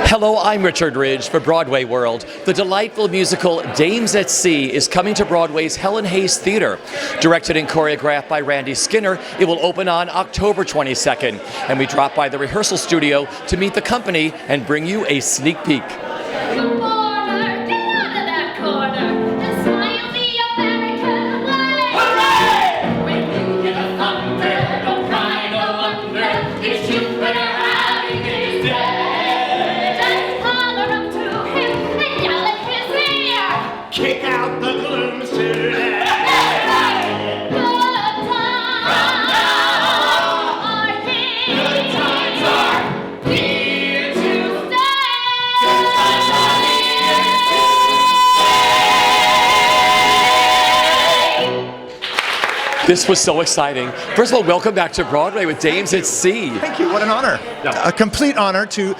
Hello, I'm Richard Ridge for Broadway World. The delightful musical Dames at Sea is coming to Broadway's Helen Hayes Theatre. Directed and choreographed by Randy Skinner, it will open on October 22nd. And we drop by the rehearsal studio to meet the company and bring you a sneak peek. Kick out the gloom today. Good times are here to stay. This was so exciting. First of all, welcome back to Broadway with Dames at Sea. Thank you. What an honor. A complete honor to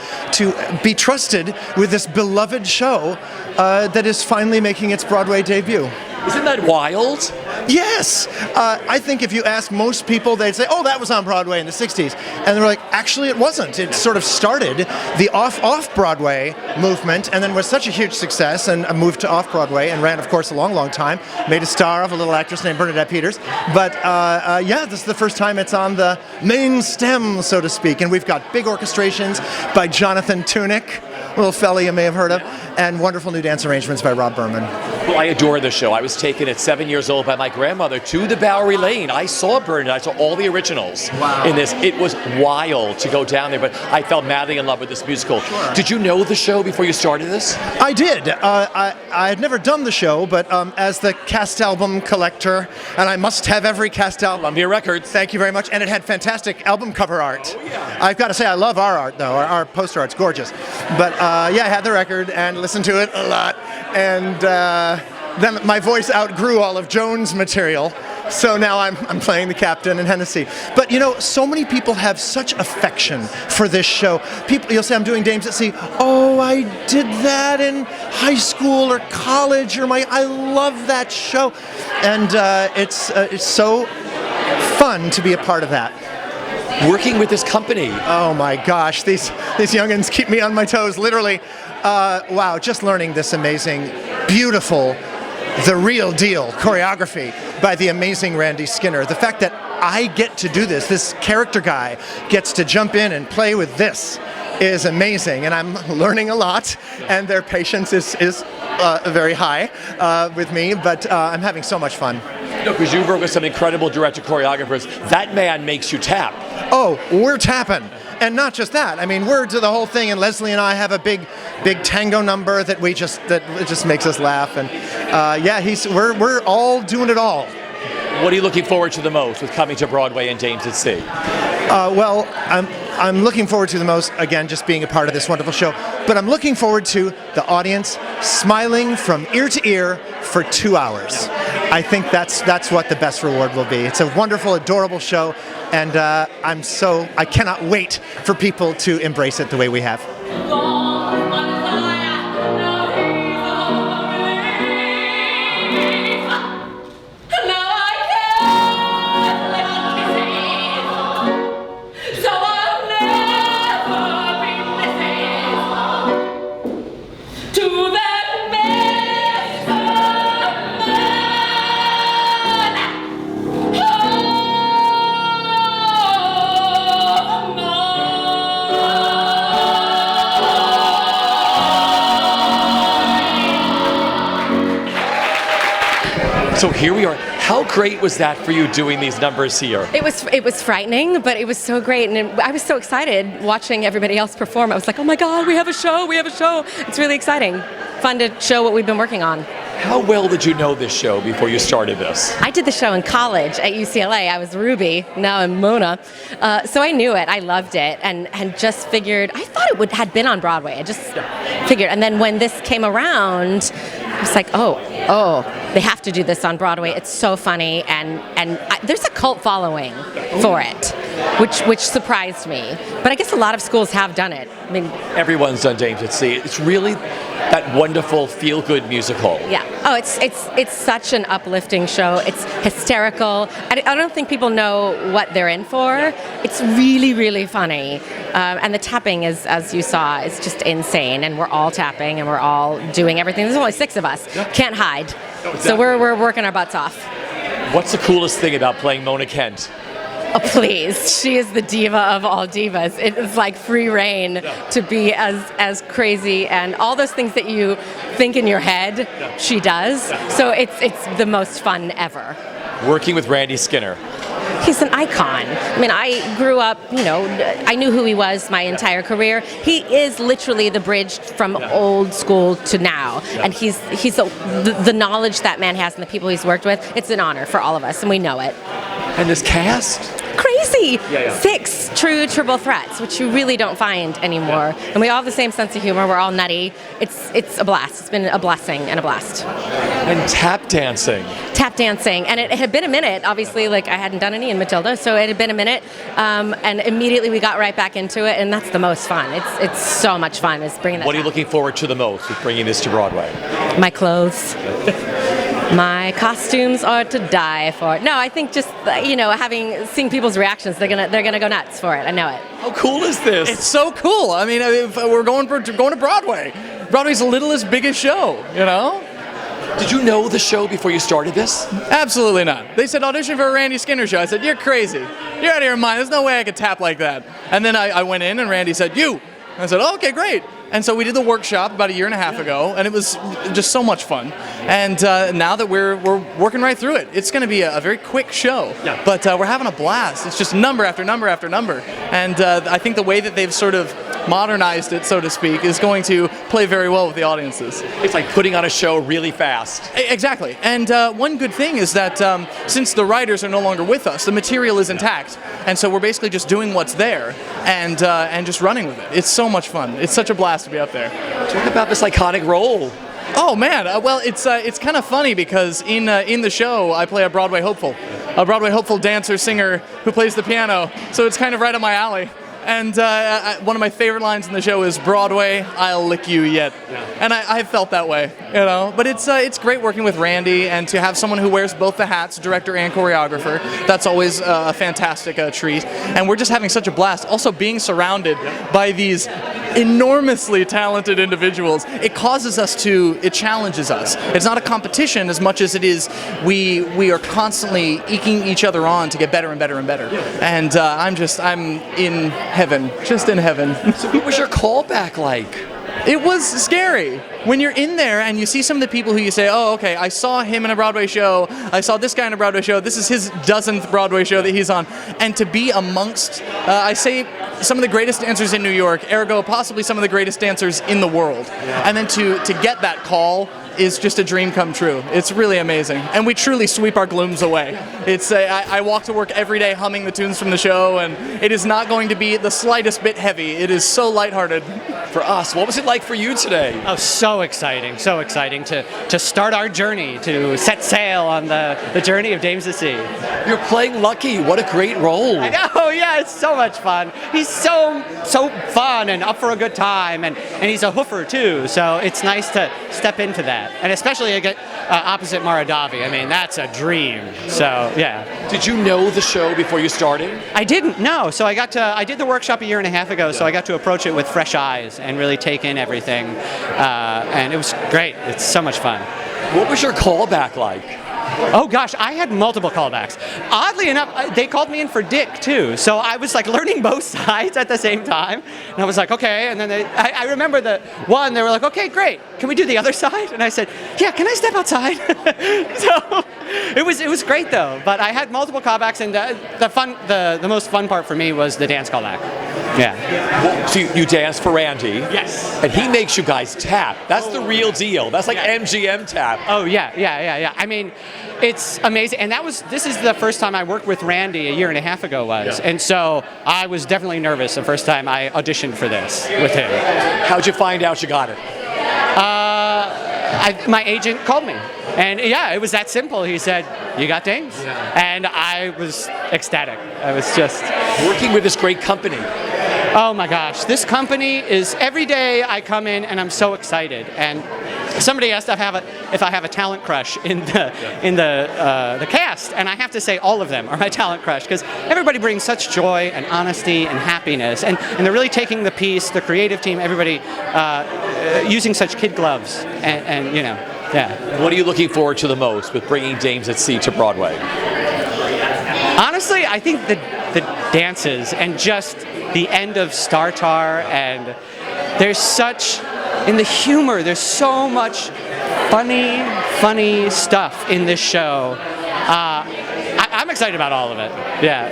be trusted with this beloved show that is finally making its Broadway debut. Isn't that wild? Yes! I think if you ask most people, they'd say, oh, that was on Broadway in the 60s. And they're like, actually, it wasn't. It sort of started the off-Broadway movement and then was such a huge success and moved to off-Broadway and ran, of course, a long, long time. Made a star of a little actress named Bernadette Peters. But yeah, this is the first time it's on the main stem, so to speak. And we've got big orchestrations by Jonathan Tunick, a little fella you may have heard of, and wonderful new dance arrangements by Rob Berman. Well, I adore the show. I was taken at 7 years old by my grandmother to the Bowery Lane. I saw Bernadette. I saw all the originals in this. It was wild to go down there, but I fell madly in love with this musical. Sure. Did you know the show before you started this? I did. I had never done the show, but as the cast album collector, and I must have every cast album. Columbia Records. Thank you very much. And it had fantastic album cover art. Oh, yeah. I've got to say, I love our art, though. Our poster art's gorgeous. But yeah, I had the record and listened to it a lot. And then my voice outgrew all of Joan's material. So now I'm playing the captain in Hennessy. But you know, so many people have such affection for this show. People, you'll say, I'm doing Dames at Sea. Oh, I did that in high school or college, or I love that show. And it's so fun to be a part of that. Working with this company. Oh my gosh, these youngins keep me on my toes, literally. Wow, just learning this amazing, beautiful, the real deal choreography by the amazing Randy Skinner. The fact that I get to do this character guy gets to jump in and play with this is amazing, and I'm learning a lot, and their patience is very high with me, but I'm having so much fun. Because you work with some incredible director choreographers. That man makes you tap. Oh, we're tapping. And not just that. I mean, we're to the whole thing, and Leslie and I have a big tango number that it just makes us laugh. And yeah, we're all doing it all. What are you looking forward to the most with coming to Broadway and Dames at Sea? Well, I'm looking forward to the most, again, just being a part of this wonderful show. But I'm looking forward to the audience smiling from ear to ear for 2 hours. I think that's what the best reward will be. It's a wonderful, adorable show, and I cannot wait for people to embrace it the way we have. So here we are. How great was that for you doing these numbers here? It was frightening, but it was so great, and I was so excited watching everybody else perform. I was like, oh my God, we have a show, we have a show. It's really exciting. Fun to show what we've been working on. How well did you know this show before you started this? I did the show in college at UCLA. I was Ruby, now I'm Mona. So I knew it, I loved it, and just figured, I thought it had been on Broadway. I just figured, and then when this came around, I was like, oh, they have to do this on Broadway. It's so funny, and there's a cult following for it, which surprised me. But I guess a lot of schools have done it. I mean, Everyone's done Dames at Sea. It's really that wonderful feel-good musical. yeah. Oh, it's such an uplifting show. It's hysterical. I don't think people know what they're in for. It's really, really funny. And the tapping is, as you saw, is just insane. And we're all tapping and we're all doing everything. There's only 6 of us. Can't hide. So we're working our butts off. What's the coolest thing about playing Mona Kent? Oh, please. She is the diva of all divas. It is like free reign to be as crazy and all those things that you think in your head, she does. So it's the most fun ever. Working with Randy Skinner. He's an icon. I mean, I grew up, I knew who he was my entire career. He is literally the bridge from old school to now. And he's the knowledge that man has and the people he's worked with, it's an honor for all of us, and we know it. And this cast? Crazy! 6 true triple threats, which you really don't find anymore. And we all have the same sense of humor. We're all nutty. It's a blast. It's been a blessing and a blast. And tap dancing. Tap dancing, and it had been a minute. Obviously, like I hadn't done any in Matilda, so it had been a minute, and immediately we got right back into it, and that's the most fun. It's so much fun. Is bringing that. What are you looking forward to the most with bringing this to Broadway? My clothes. My costumes are to die for. No, I think just seeing people's reactions, they're gonna go nuts for it. I know it. How cool is this? It's so cool. I mean, if we're going to Broadway. Broadway's a little as big a show, Did you know the show before you started this? Absolutely not. They said audition for a Randy Skinner show. I said, you're crazy. You're out of your mind. There's no way I could tap like that. And then I went in and Randy said, you. And I said, oh, okay, great. And so we did the workshop about 1.5 years ago, and it was just so much fun. And now that we're working right through it, it's going to be a very quick show. Yeah. But we're having a blast. It's just number after number after number. And I think the way that they've sort of modernized it, so to speak, is going to play very well with the audiences. It's like putting on a show really fast. Exactly. And one good thing is that since the writers are no longer with us, the material is intact. And so we're basically just doing what's there and just running with it. It's so much fun. It's such a blast to be up there. Talk about this iconic role. Oh man, well it's kind of funny because in the show I play a Broadway hopeful dancer singer who plays the piano, so it's kind of right up my alley. And one of my favorite lines in the show is Broadway, I'll lick you yet. Yeah. And I felt that way, But it's great working with Randy and to have someone who wears both the hats, director and choreographer. That's always a fantastic treat. And we're just having such a blast. Also being surrounded by these enormously talented individuals, it challenges us. It's not a competition as much as it is we are constantly eking each other on to get better and better and better. And I'm in heaven, just in heaven. So what was your callback like? It was scary. When you're in there and you see some of the people who you say, oh, okay, I saw him in a Broadway show, I saw this guy in a Broadway show, this is his 12th Broadway show that he's on, and to be amongst, I say, some of the greatest dancers in New York, ergo possibly some of the greatest dancers in the world, and then to get that call is just a dream come true. It's really amazing. And we truly sweep our glooms away. I walk to work every day humming the tunes from the show, and it is not going to be the slightest bit heavy. It is so lighthearted. For us, what was it like for you today? Oh, so exciting to start our journey, to set sail on the journey of Dames at Sea. You're playing Lucky. What a great role. I know, yeah, it's so much fun. He's so fun and up for a good time, and he's a hoofer too, so it's nice to step into that. And especially opposite Maradavi. I mean, that's a dream. So, yeah. Did you know the show before you started? I didn't, no. So I did the workshop 1.5 years ago, so I got to approach it with fresh eyes and really take in everything. And it was great. It's so much fun. What was your callback like? Oh gosh, I had multiple callbacks. Oddly enough, they called me in for Dick too, so I was like learning both sides at the same time. And I was like, okay. And then I remember the one, they were like, okay, great. Can we do the other side? And I said, yeah. Can I step outside? So it was great though. But I had multiple callbacks, and the most fun part for me was the dance callback. Yeah. So you danced for Randy. Yes. And he makes you guys tap. That's the real deal. That's like MGM tap. Oh yeah. I mean, it's amazing. And this is the first time I worked with Randy 1.5 years ago was. Yeah. And so I was definitely nervous the first time I auditioned for this with him. How'd you find out you got it? my agent called me. And yeah, it was that simple. He said, "You got Dames?" And I was ecstatic. I was just Working with this great company. oh my gosh, this company is every day I come in and I'm so excited. And somebody asked if I have a talent crush in the cast, and I have to say all of them are my talent crush because everybody brings such joy and honesty and happiness, and they're really taking the piece, the creative team, everybody using such kid gloves, and you know, yeah. What are you looking forward to the most with bringing Dames at Sea to Broadway? Honestly, I think the dances and just the end of Startar, and there's such, in the humor, there's so much funny stuff in this show. I'm excited about all of it. Yeah.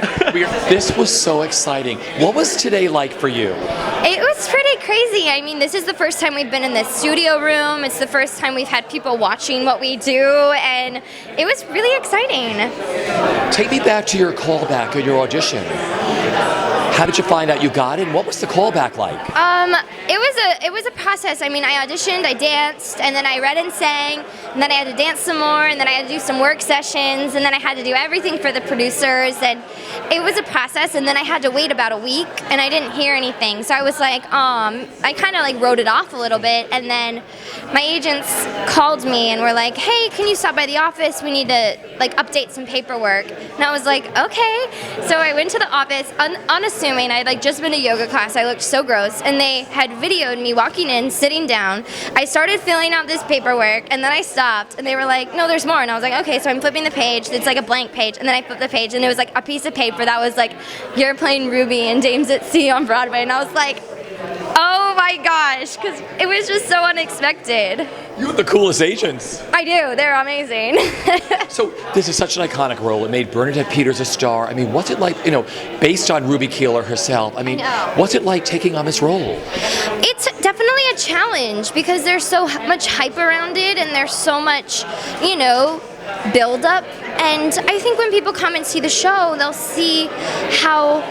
This was so exciting. What was today like for you? It was pretty crazy. I mean, this is the first time we've been in the studio room. It's the first time we've had people watching what we do, and it was really exciting. Take me back to your callback or your audition. How did you find out you got it, and what was the callback like? It was a process. I mean, I auditioned, I danced, and then I read and sang, and then I had to dance some more, and then I had to do some work sessions, and then I had to do everything for the producers, and it was a process, and then I had to wait about a week, and I didn't hear anything, so I was like, I kind of like wrote it off a little bit, and then my agents called me and were like, hey, can you stop by the office? We need to like update some paperwork. And I was like, okay. So I went to the office, unassuming. I had like just been to yoga class. I looked so gross, and they had videoed me walking in, sitting down. I started filling out this paperwork, and then I stopped, and they were like, no, there's more. And I was like, okay. So I'm flipping the page. It's like a blank page, and then I flipped the page, and it was like a piece of paper that was like, you're playing Ruby in Dames at Sea on Broadway. And I was like, oh my gosh, because it was just so unexpected. You have the coolest agents. I do. They're amazing. So this is such an iconic role. It made Bernadette Peters a star. I mean, what's it like, based on Ruby Keeler herself? I mean, what's it like taking on this role? It's definitely a challenge because there's so much hype around it, and there's so much, build up. And I think when people come and see the show, they'll see how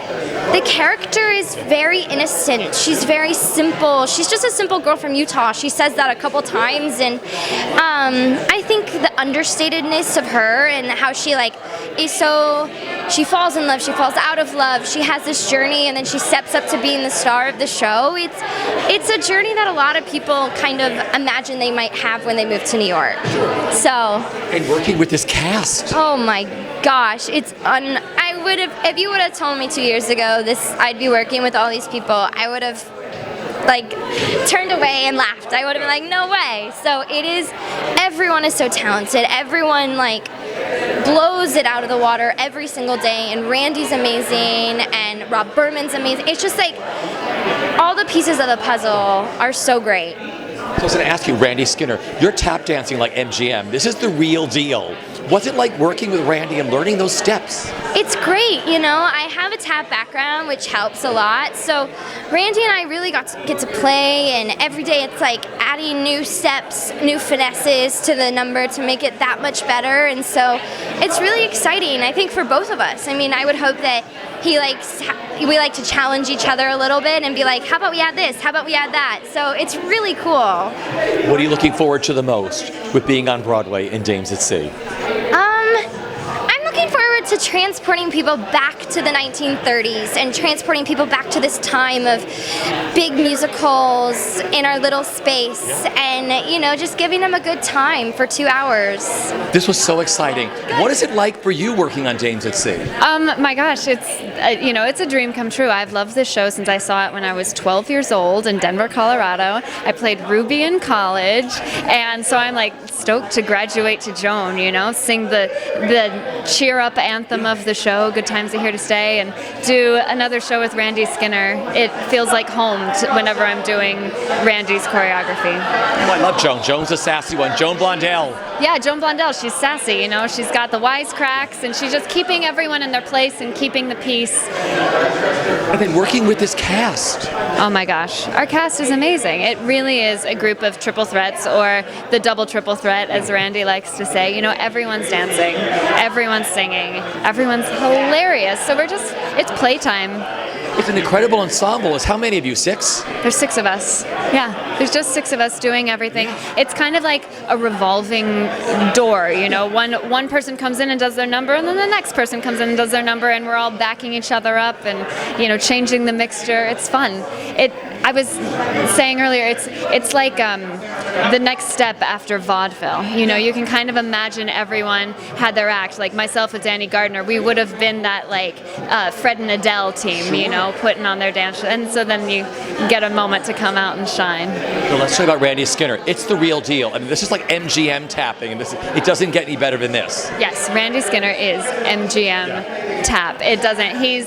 the character is very innocent. She's very simple. She's just a simple girl from Utah. She says that a couple times, and I think the understatedness of her and how she is so, she falls in love, she falls out of love, she has this journey, and then she steps up to being the star of the show. It's a journey that a lot of people kind of imagine they might have when they move to New York. So. And working with this cast. Oh my gosh, I would have, if you would have told me 2 years ago I'd be working with all these people, I would have turned away and laughed. I would have been like, no way. So everyone is so talented. Everyone blows it out of the water every single day, and Randy's amazing, and Rob Berman's amazing. It's just all the pieces of the puzzle are so great. So I was going to ask you, Randy Skinner, you're tap dancing like MGM. This is the real deal. What's it like working with Randy and learning those steps? It's great, I have a tap background, which helps a lot. So Randy and I really get to play, and every day it's adding new steps, new finesses to the number to make it that much better. And so it's really exciting, I think, for both of us. I mean, I would hope that we like to challenge each other a little bit and be like, how about we add this? How about we add that? So it's really cool. What are you looking forward to the most with being on Broadway in Dames at Sea? I'm looking forward to transporting people back to the 1930s and transporting people back to this time of big musicals in our little space, and just giving them a good time for 2 hours. This was so exciting. What is it like for you working on Dames at Sea? My gosh, it's it's a dream come true. I've loved this show since I saw it when I was 12 years old in Denver, Colorado. I played Ruby in college, and so I'm stoked to graduate to Joan, sing the cheer up anthem of the show, Good Times Are Here to Stay, and do another show with Randy Skinner. It feels like home whenever I'm doing Randy's choreography. Oh, I love Joan. Joan's a sassy one. Joan Blondell. Yeah, Joan Blondell, she's sassy, she's got the wisecracks, and she's just keeping everyone in their place and keeping the peace. And then working with this cast. Oh my gosh, our cast is amazing. It really is a group of triple threats, or the double triple threat, as Randy likes to say. Everyone's dancing, everyone's singing, everyone's hilarious. So it's playtime. It's an incredible ensemble. Is how many of you? 6? There's 6 of us. Yeah, there's just 6 of us doing everything. It's kind of like a revolving door, you know. One person comes in and does their number, and then the next person comes in and does their number, and we're all backing each other up and, you know, changing the mixture. It's fun. I was saying earlier, it's like the next step after vaudeville. You know, you can kind of imagine everyone had their act. Like myself with Danny Gardner, we would have been that like Fred and Adele team, you know, putting on their dance. And so then you get a moment to come out and shine. So let's talk about Randy Skinner. It's the real deal. I mean, this is like MGM tapping, and it doesn't get any better than this. Yes, Randy Skinner is MGM tap. It doesn't. He's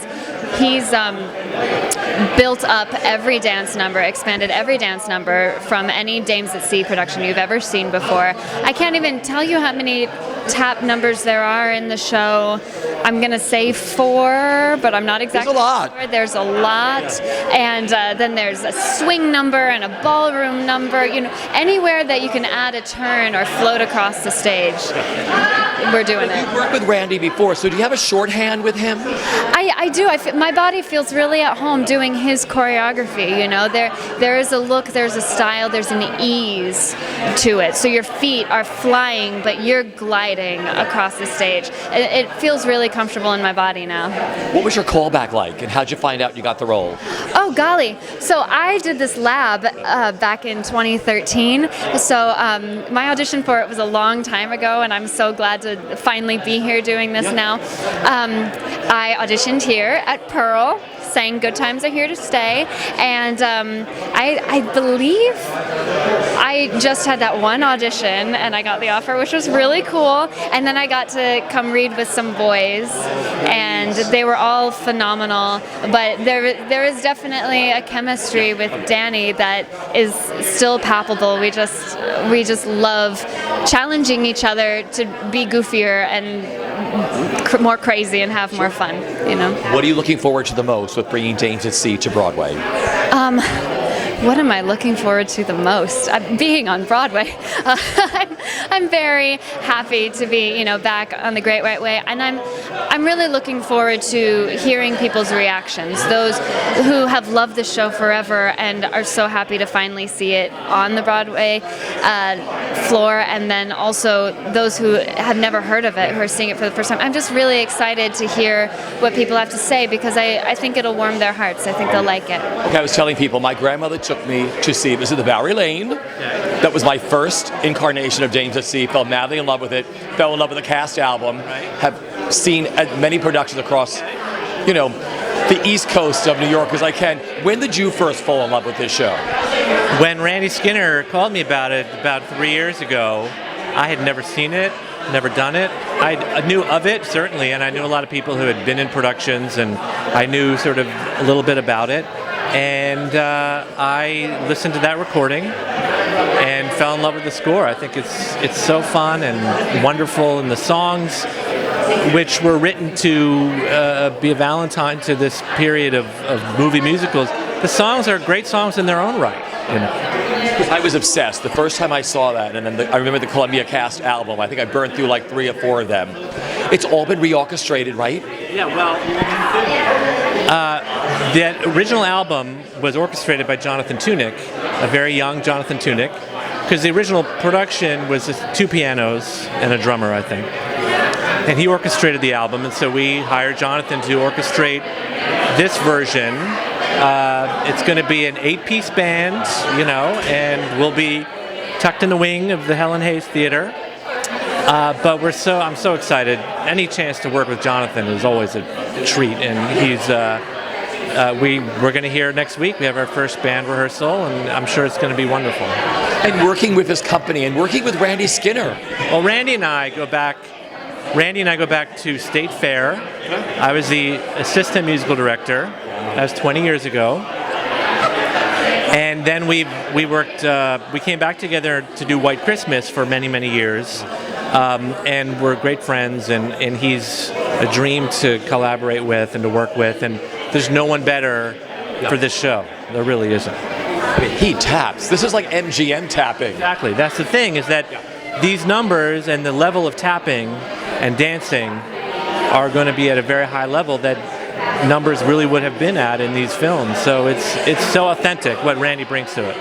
built up every dance number, expanded every dance number from any Dames at Sea production you've ever seen before. I can't even tell you how many tap numbers there are in the show. I'm going to say 4, but I'm not exactly sure. There's a lot. And then there's a swing number and a ballroom number. You know, anywhere that you can add a turn or float across the stage, we're doing it. You've worked with Randy before, so do you have a shorthand with him? I do. My body feels really at home doing his choreography. You know, there is a look, there's a style, there's an ease to it. So your feet are flying, but you're gliding across the stage. It feels really comfortable in my body now. What was your callback like, and how'd you find out you got the role? Oh, golly. So I did this lab back in 2013. So my audition for it was a long time ago, and I'm so glad to finally be here doing this now. I auditioned here at Pearl, sang Good Times Are Here to Stay, and I believe I just had that one audition and I got the offer, which was really cool. And then I got to come read with some boys, and they were all phenomenal. But there is definitely a chemistry with Danny that is still palpable. We just love challenging each other to be goofier and more crazy and have more fun, you know. What are you looking forward to the most with bringing Dames at Sea to Broadway? What am I looking forward to the most? Being on Broadway. I'm very happy to be, you know, back on the Great White Way, and I'm really looking forward to hearing people's reactions. Those who have loved the show forever and are so happy to finally see it on the Broadway floor, and then also those who have never heard of it, who are seeing it for the first time. I'm just really excited to hear what people have to say, because I think it'll warm their hearts. I think they'll like it. Okay, I was telling people, my grandmother took me to see this at the Bowery Lane. That was my first incarnation of Dames at Sea. Fell madly in love with it. Fell in love with the cast album. Have seen many productions across, you know, the East Coast of New York as I can. When did you first fall in love with this show? When Randy Skinner called me about it about 3 years ago, I had never seen it, never done it. I knew of it, certainly, and I knew a lot of people who had been in productions, and I knew sort of a little bit about it. And I listened to that recording and fell in love with the score. I think it's so fun and wonderful, and the songs, which were written to be a Valentine to this period of movie musicals, the songs are great songs in their own right. You know. I was obsessed the first time I saw that, and then I remember the Columbia Cast album. I think I burned through like 3 or 4 of them. It's all been reorchestrated, right? Yeah, well, the original album was orchestrated by Jonathan Tunick, a very young Jonathan Tunick, because the original production was just 2 pianos and a drummer, I think. And he orchestrated the album, and so we hired Jonathan to orchestrate this version. It's going to be an 8-piece band, you know, and we'll be tucked in the wing of the Helen Hayes Theater. But I'm so excited. Any chance to work with Jonathan is always a treat, and he's we're going to hear next week. We have our first band rehearsal, and I'm sure it's going to be wonderful. And working with his company and working with Randy Skinner. Well, Randy and I go back to State Fair. I was the assistant musical director. That was 20 years ago. And then we came back together to do White Christmas for many, many years. And we're great friends, and he's a dream to collaborate with and to work with. And there's no one better for this show. There really isn't. I mean, he taps. This is like MGM tapping. Exactly. That's the thing, is that these numbers and the level of tapping and dancing are going to be at a very high level that numbers really would have been at in these films. So it's so authentic what Randy brings to it.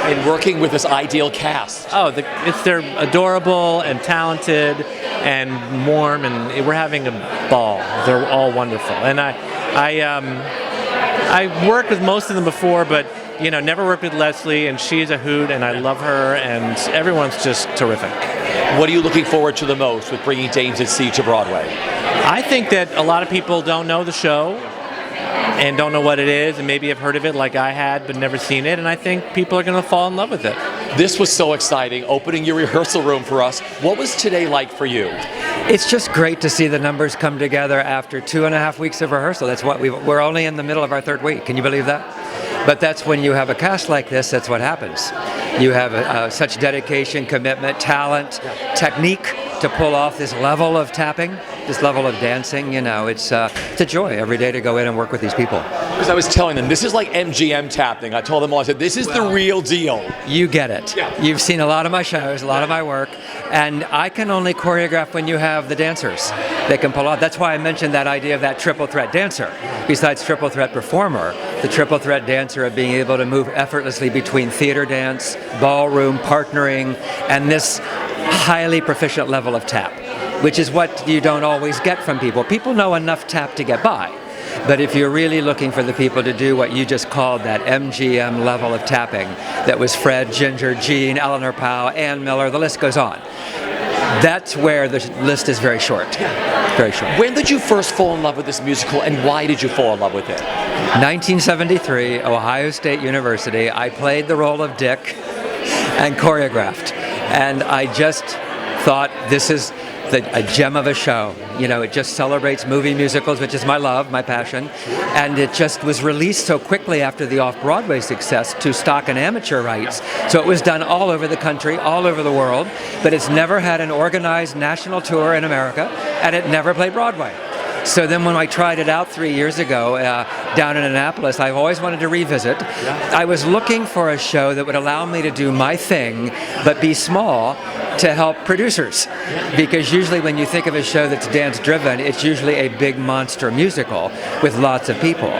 And working with this ideal cast. Oh, they're adorable and talented and warm, and we're having a ball. They're all wonderful, and I worked with most of them before, but never worked with Leslie, and she's a hoot, and I love her, and everyone's just terrific. What are you looking forward to the most with bringing Dames at Sea to Broadway? I think that a lot of people don't know the show and don't know what it is, and maybe have heard of it like I had but never seen it, and I think people are going to fall in love with it. This was so exciting, opening your rehearsal room for us. What was today like for you? It's just great to see the numbers come together after 2.5 weeks of rehearsal. That's what we're only in the middle of our third week. Can you believe that? But that's when you have a cast like this, that's what happens. You have such dedication, commitment, talent, technique to pull off this level of tapping, this level of dancing. It's a joy every day to go in and work with these people. Because I was telling them, this is like MGM tapping. I told them all, I said, this is the real deal. You get it. Yeah. You've seen a lot of my shows, a lot of my work, and I can only choreograph when you have the dancers that can pull off. That's why I mentioned that idea of that triple threat dancer. Besides triple threat performer, the triple threat dancer of being able to move effortlessly between theater dance, ballroom, partnering, and this highly proficient level of tap, which is what you don't always get from people. People know enough tap to get by. But if you're really looking for the people to do what you just called that MGM level of tapping, that was Fred, Ginger, Jean, Eleanor Powell, Ann Miller, the list goes on. That's where the list is very short. Very short. When did you first fall in love with this musical, and why did you fall in love with it? 1973, Ohio State University. I played the role of Dick and choreographed. And I just thought, this is a gem of a show. It just celebrates movie musicals, which is my love, my passion. And it just was released so quickly after the off-Broadway success to stock and amateur rights. So it was done all over the country, all over the world, but it's never had an organized national tour in America, and it never played Broadway. So then when I tried it out 3 years ago down in Annapolis, I've always wanted to revisit. I was looking for a show that would allow me to do my thing, but be small, to help producers. Because usually when you think of a show that's dance-driven, it's usually a big monster musical with lots of people.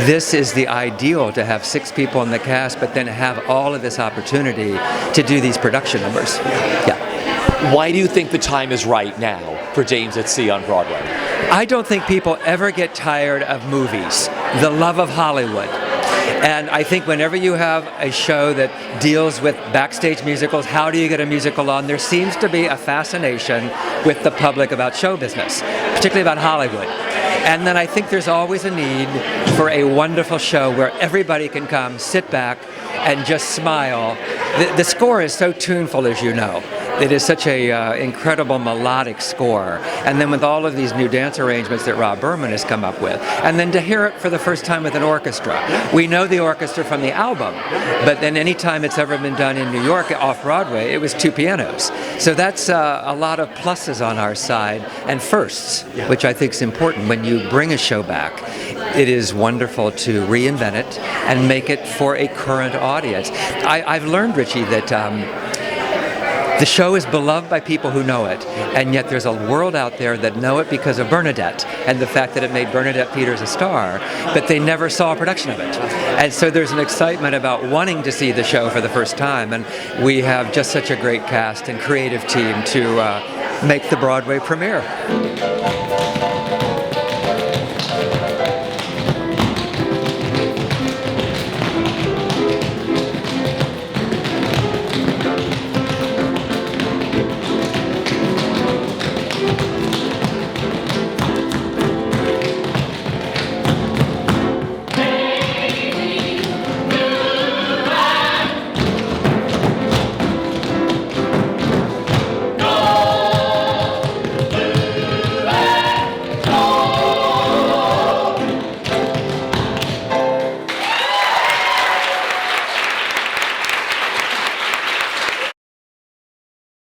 This is the ideal, to have 6 people in the cast, but then have all of this opportunity to do these production numbers. Yeah. Why do you think the time is right now for Dames at Sea on Broadway? I don't think people ever get tired of movies, the love of Hollywood. And I think whenever you have a show that deals with backstage musicals, how do you get a musical on? There seems to be a fascination with the public about show business, particularly about Hollywood. And then I think there's always a need for a wonderful show where everybody can come, sit back, and just smile. The score is so tuneful, as you know. It is such a incredible melodic score. And then with all of these new dance arrangements that Rob Berman has come up with, and then to hear it for the first time with an orchestra. We know the orchestra from the album, but then any time it's ever been done in New York off-Broadway, it was 2 pianos. So that's a lot of pluses on our side, and firsts, which I think is important. When you bring a show back, it is wonderful to reinvent it and make it for a current audience. I've learned, Richie, that the show is beloved by people who know it, and yet there's a world out there that know it because of Bernadette and the fact that it made Bernadette Peters a star, but they never saw a production of it. And so there's an excitement about wanting to see the show for the first time, and we have just such a great cast and creative team to make the Broadway premiere.